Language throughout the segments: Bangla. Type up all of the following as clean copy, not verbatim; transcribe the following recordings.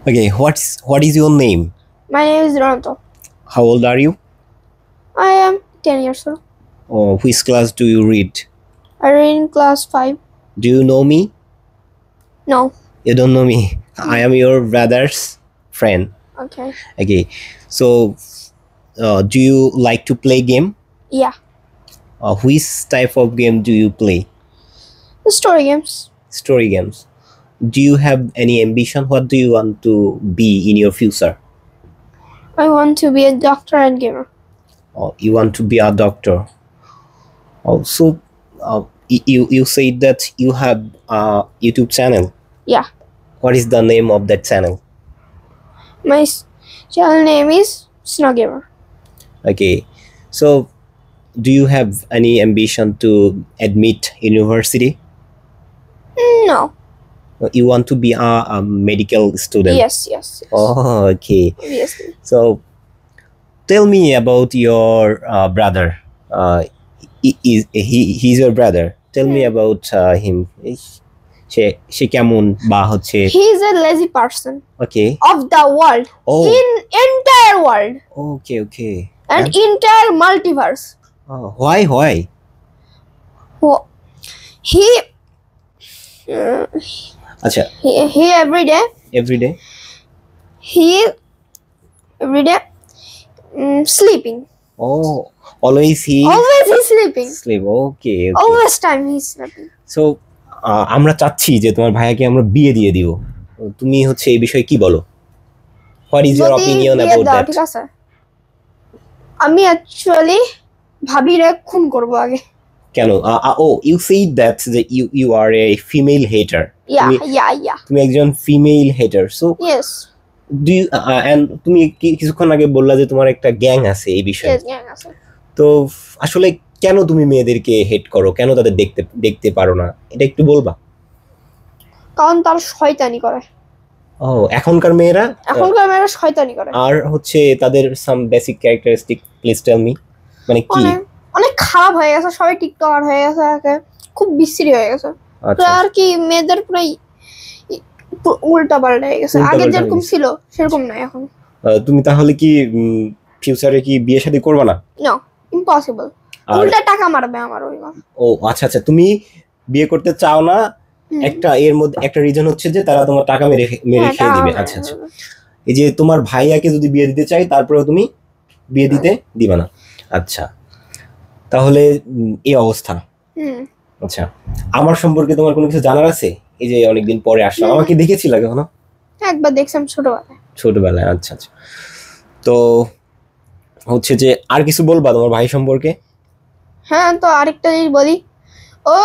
Okay, what is your name? My name is Ronaldo. How old are you? I am 10 years old. Oh, which class do you read? I read in class 5. Do you know me? No. You don't know me. I am your brother's friend. Okay. Okay, so do you like to play game? Yeah. Which type of game do you play? The story games. Story games. Do you have any ambition? What do you want to be in your future? I want to be a doctor and gamer. You want to be a doctor. Also, you said that you have a YouTube channel. Yeah. What is the name of that channel? My channel name is Snow Gamer. Okay, so do you have any ambition to admit university? No. You want to be a medical student? Yes. Oh, okay. Obviously. So tell me about your brother. He's your brother. Tell me about him. সে কেমন বা হচ্ছে He is a lazy person okay of the world. Oh. In entire world okay and entire multiverse. why He আচ্ছা he every day sleeping. oh always he's sleeping. sleep okay Always time he's sleeping. So আমরা চাচ্ছি যে তোমার ভাইয়াকে আমরা বিয়ে দিয়ে দিব। তুমি হচ্ছে এই বিষয়ে কি বলো? What is your opinion about that? ঠিক আছে, আমি অ্যাকচুয়ালি ভাবিরে খুন করব আগে। কেন? you say that you are a female hater. Yeah. তুমি একজন female হেটার। So yes. Do you and তুমি কিছুক্ষণ আগে বললা যে তোমার একটা গ্যাং আছে এই বিষয়ে। Yes, গ্যাং আছে। তো আসলে কেন তুমি মেয়েদেরকে হেট করো? কেন তাদের দেখতে পারো না? এটা একটু বলবা? কারণ তারা শয়তানি করে। এখনকার মেয়েরা শয়তানি করে। আর হচ্ছে তাদের some basic characteristic please tell me. মানে কি? অনেক খারাপ হয়ে গেছে, সবাই টিকটকার হয়ে গেছে, খুব বিশ্রী হয়ে গেছে। আর কি মেয়েদের পুরো উল্টা পাল্টা হয়ে গেছে, আগে যেরকম ছিল সেরকম নাই এখন। তুমি তাহলে কি ফিউচারে কি বিয়ে শাদী করবে না? No, impossible. উল্টা টাকা মারবে আমার ওই মা। আচ্ছা তুমি বিয়ে করতে চাও না, এর মধ্যে একটা রিজন হচ্ছে যে তারা তোমার টাকা মেরে খেয়ে দিবে। আচ্ছা এই যে তোমার ভাইয়াকে যদি বিয়ে দিতে চাই তারপরেও তুমি বিয়ে দিবা না? আচ্ছা তাহলে এই অবস্থা। আচ্ছা আমার সম্পর্কে তোমার কোনো কিছু জানার আছে? এই যে অনেকদিন পরে আসলাম, আমাকে দেখেছিলা কখনো? একবার দেখছিলাম ছোটবেলায়। আচ্ছা তো হচ্ছে যে আর কিছু বলবা তোমার ভাই সম্পর্কে? হ্যাঁ, তো আরেকটা জিনিস বলি, ও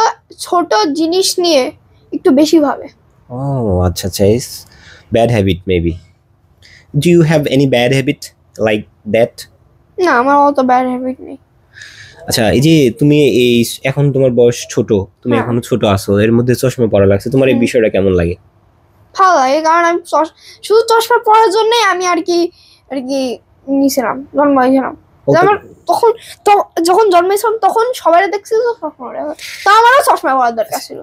ছোট জিনিস নিয়ে একটু বেশি ভাবে। আচ্ছা is bad habit maybe. Do you have any bad habit like that? না, আমার অত ব্যাড হ্যাবিট নেই। আচ্ছা এই যে তুমি এখন তোমার বয়স ছোট, তুমি এখনো ছোট আছো, এর মধ্যে চশমা পরা লাগছে, তোমার এই বিষয়টা কেমন লাগে? ভালো লাগে, কারণ আমি শুধু চশমা পরার জন্যই আমি আর কি নিয়েছিলাম, জন্মাইছিলাম। তখন যখন জন্মাইছিলাম তখন সবাই দেখছিল চশমা পরে, তো আমারও চশমা পরার দরকার ছিল।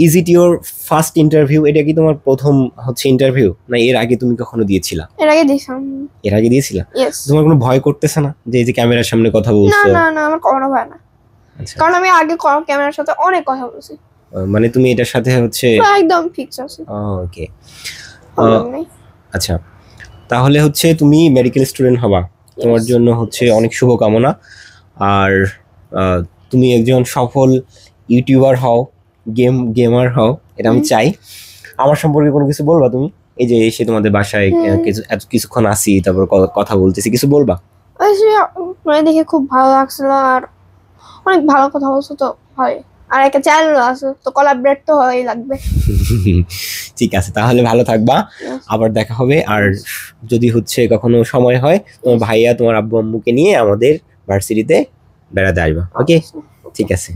Is eat your first interview? এটা কি তোমার প্রথম হচ্ছে ইন্টারভিউ, না এর আগে তুমি কখনো দিয়েছিলা? এর আগে দিয়েছিলাম। এর আগে দিয়েছিলা? ইয়েস। তোমার কোনো ভয় করতেছে না যে এই যে ক্যামেরার সামনে কথা বলছো? না আমার কোনো ভয় না। আচ্ছা, কারণ আমি আগে ক্যামেরার সাথে অনেক কথা বলেছি। মানে তুমি এটার সাথে হচ্ছে একদম ফিক্স আছে। ওকে আচ্ছা তাহলে হচ্ছে তুমি মেডিকেল স্টুডেন্ট হবা, তোমার জন্য হচ্ছে অনেক শুভকামনা। আর তুমি একজন সফল ইউটিউবার হও, গেমার হও, এটা আমি চাই। আমার সম্পর্কে কোনো কিছু বলবা তুমি? এই যে এসে তোমাদের বাসায় কিছুক্ষণ আসি, তারপর কথা বলতেছি, কিছু বলবা? দেখে খুব ভালো লাগছিল, আর অনেক ভালো কথা বলছো, তো হয়। আর একটা চ্যানেল আছে, তো কোলাবরেট তো হওয়াই লাগবে। ঠিক আছে, তাহলে ভালো থাকবা, আবার দেখা হবে। আর যদি হচ্ছে কখনো সময় হয় তোমার ভাইয়া তোমার আব্বু আম্মুকে নিয়ে আমাদের ভার্সিটিতে বেড়াতে আসবা। ওকে, ঠিক আছে।